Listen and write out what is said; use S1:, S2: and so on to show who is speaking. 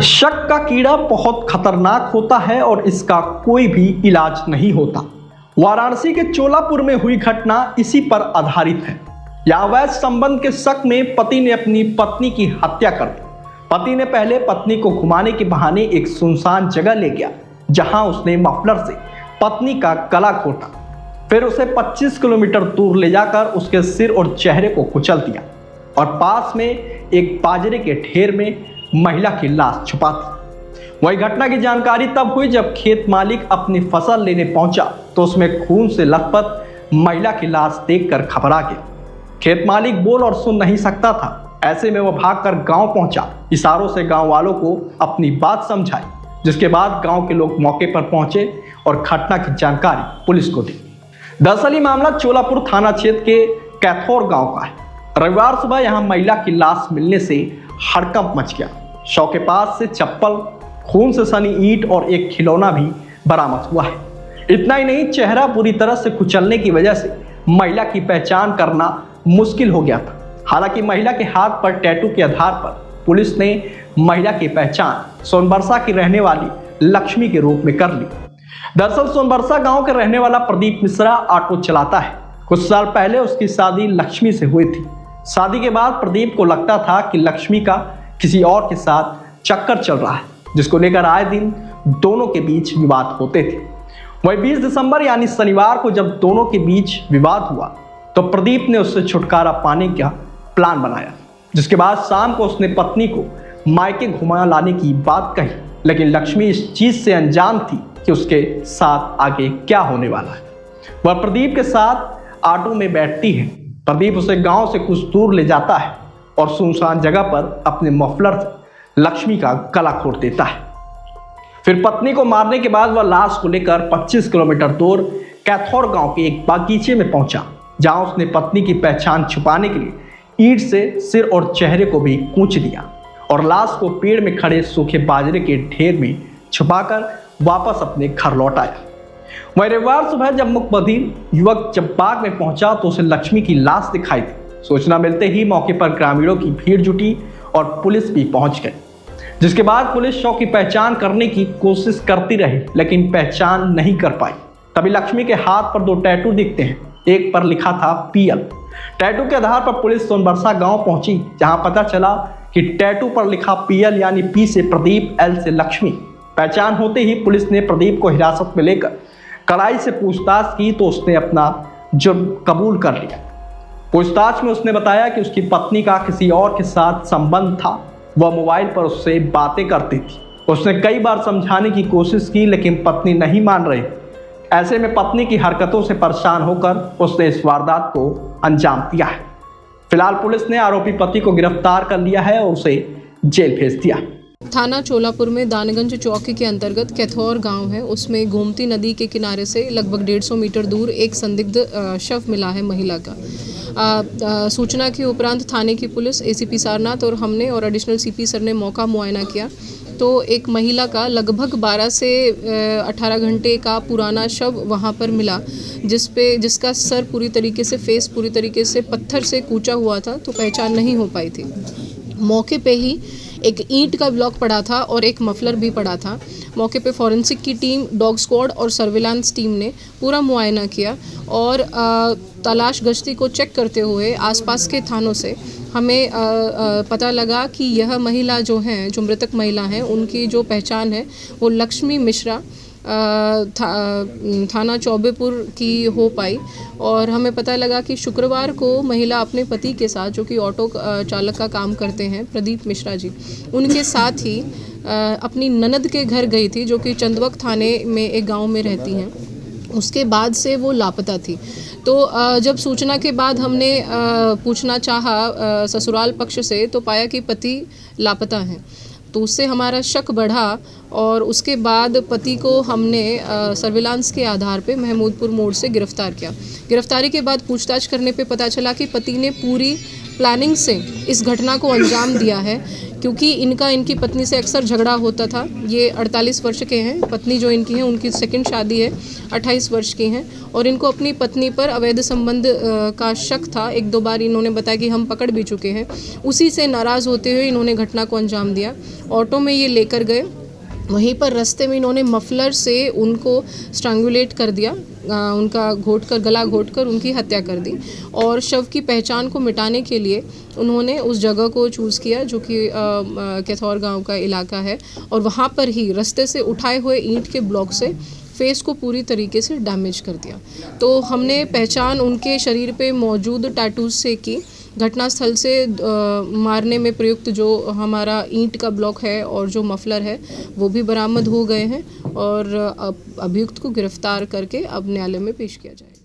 S1: शक का कीड़ा बहुत खतरनाक होता है और इसका कोई भी इलाज नहीं होता। वाराणसी के चोलापुर में हुई घटना इसी पर आधारित है। यहाँ अवैध संबंध के शक में पति ने अपनी पत्नी की हत्या कर दी। पति ने पहले पत्नी को घुमाने के बहाने एक सुनसान जगह ले गया, जहां उसने मफलर से पत्नी का गला घोटा, फिर उसे 25 किलोमीटर दूर ले जाकर उसके सिर और चेहरे को कुचल दिया और पास में एक बाजरे के ढेर में महिला की लाश छुपा दी। वही घटना की जानकारी तब हुई जब खेत मालिक अपनी फसल लेने पहुंचा तो उसमें खून से लथपथ महिला की लाश देखकर घबरा गया। खेत मालिक बोल और सुन नहीं सकता था। ऐसे में वह भागकर गांव पहुंचा, इशारों से गांव वालों को अपनी बात समझाई, जिसके बाद गांव के लोग मौके पर पहुंचे और घटना की जानकारी पुलिस को दी। दरअसल ये मामला चोलापुर थाना क्षेत्र के कैथौर गांव का है। रविवार सुबह यहां महिला की लाश मिलने से हड़कंप मच गया। शव के पास से चप्पल, खून से सनी ईंट और एक खिलौना भी बरामद हुआ है। इतना ही नहीं, चेहरा पूरी तरह से कुचलने की वजह से महिला की पहचान करना मुश्किल हो गया था। हालांकि महिला के हाथ पर टैटू के आधार पर पुलिस ने महिला की पहचान सोनबरसा की रहने वाली लक्ष्मी के रूप में कर ली। दरअसल सोनबरसा गांव के रहने वाला प्रदीप मिश्रा ऑटो चलाता है। कुछ साल पहले उसकी शादी लक्ष्मी से हुई थी। शादी के बाद प्रदीप को लगता था कि लक्ष्मी का किसी और के साथ चक्कर चल रहा है, जिसको लेकर आए दिन दोनों के बीच विवाद होते थे। वही 20 दिसंबर यानी शनिवार को जब दोनों के बीच विवाद हुआ तो प्रदीप ने उससे छुटकारा पाने का प्लान बनाया, जिसके बाद शाम को उसने पत्नी को मायके घुमा लाने की बात कही। लेकिन लक्ष्मी इस चीज से अनजान थी कि उसके साथ आगे क्या होने वाला है। वह प्रदीप के साथ ऑटो में बैठती है। प्रदीप उसे गांव से कुछ दूर ले जाता है और सुनसान जगह पर अपने मफलर से लक्ष्मी का गला घोट देता है। फिर पत्नी को मारने के बाद वह लाश को लेकर 25 किलोमीटर दूर कैथौर गांव के एक बागीचे में पहुंचा, जहां उसने पत्नी की पहचान छुपाने के लिए ईंट से सिर और चेहरे को भी कूच दिया और लाश को पेड़ में खड़े सूखे बाजरे के ढेर में छुपाकर वापस अपने घर लौट आया। वही रविवार सुबह जब मुखबिर युवक जब बाग में पहुंचा तो उसे लक्ष्मी की लाश दिखाई दी। सूचना मिलते ही मौके पर ग्रामीणों की भीड़ जुटी और पुलिस भी पहुंच गई, जिसके बाद पुलिस शव की पहचान करने की कोशिश करती रही, लेकिन पहचान नहीं कर पाई। तभी लक्ष्मी के हाथ पर 2 टैटू दिखते हैं। एक पर लिखा था पीएल। टैटू के आधार पर पुलिस सोनबरसा गांव पहुंची, जहां पता चला कि टैटू पर लिखा पीएल यानी पी से प्रदीप, एल से लक्ष्मी। पहचान होते ही पुलिस ने प्रदीप को हिरासत में लेकर कड़ाई से पूछताछ की तो उसने अपना जुर्म कबूल कर लिया। पूछताछ में उसने बताया कि उसकी पत्नी का किसी और के साथ संबंध था। वह मोबाइल पर उससे बातें करती थी। उसने कई बार समझाने की कोशिश की, लेकिन पत्नी नहीं मान रही। ऐसे में पत्नी की हरकतों से परेशान होकर उसने इस वारदात को अंजाम दिया है। फिलहाल पुलिस ने आरोपी पति को गिरफ्तार कर लिया है और उसे जेल भेज दिया।
S2: थाना चोलापुर में दानगंज चौकी के अंतर्गत कैथौर गांव है, उसमें गोमती नदी के किनारे से लगभग 150 मीटर दूर एक संदिग्ध शव मिला है महिला का। सूचना के उपरांत थाने की पुलिस, एसीपी सारनाथ और हमने और एडिशनल सीपी सर ने मौका मुआयना किया तो एक महिला का लगभग 12 से 18 घंटे का पुराना शव वहां पर मिला, जिसका सर पूरी तरीके से, फेस पूरी तरीके से पत्थर से कूचा हुआ था, तो पहचान नहीं हो पाई थी। मौके पे ही एक ईंट का ब्लॉक पड़ा था और एक मफलर भी पड़ा था। मौके पे फॉरेंसिक की टीम, डॉग स्क्वाड और सर्विलांस टीम ने पूरा मुआयना किया और तलाश गश्ती को चेक करते हुए आसपास के थानों से हमें पता लगा कि यह महिला जो हैं, जो मृतक महिला हैं, उनकी जो पहचान है वो लक्ष्मी मिश्रा थाना चौबेपुर की हो पाई। और हमें पता लगा कि शुक्रवार को महिला अपने पति के साथ, जो कि ऑटो चालक का काम करते हैं, प्रदीप मिश्रा जी, उनके साथ ही अपनी ननद के घर गई थी, जो कि चंदवक थाने में एक गांव में रहती हैं। उसके बाद से वो लापता थी। तो जब सूचना के बाद हमने पूछना चाहा ससुराल पक्ष से तो पाया कि पति लापता हैं, तो उससे हमारा शक बढ़ा और उसके बाद पति को हमने सर्विलांस के आधार पे महमूदपुर मोड़ से गिरफ्तार किया। गिरफ्तारी के बाद पूछताछ करने पे पता चला कि पति ने पूरी प्लानिंग से इस घटना को अंजाम दिया है, क्योंकि इनकी पत्नी से अक्सर झगड़ा होता था। ये 48 वर्ष के हैं, पत्नी जो इनकी है उनकी सेकंड शादी है, 28 वर्ष की हैं और इनको अपनी पत्नी पर अवैध संबंध का शक था। 1-2 बार इन्होंने बताया कि हम पकड़ भी चुके हैं। उसी से नाराज़ होते हुए इन्होंने घटना को अंजाम दिया। ऑटो में ये लेकर गए, वहीं पर रास्ते में इन्होंने मफलर से उनको स्ट्रैंगुलेट कर दिया, उनका गला घोंटकर उनकी हत्या कर दी और शव की पहचान को मिटाने के लिए उन्होंने उस जगह को चूज़ किया जो कि कैथौर गांव का इलाका है और वहां पर ही रास्ते से उठाए हुए ईंट के ब्लॉक से फेस को पूरी तरीके से डैमेज कर दिया। तो हमने पहचान उनके शरीर पे मौजूद टैटूज से की। घटनास्थल से मारने में प्रयुक्त जो हमारा ईंट का ब्लॉक है और जो मफलर है वो भी बरामद हो गए हैं और अभियुक्त को गिरफ्तार करके अब न्यायालय में पेश किया जाएगा।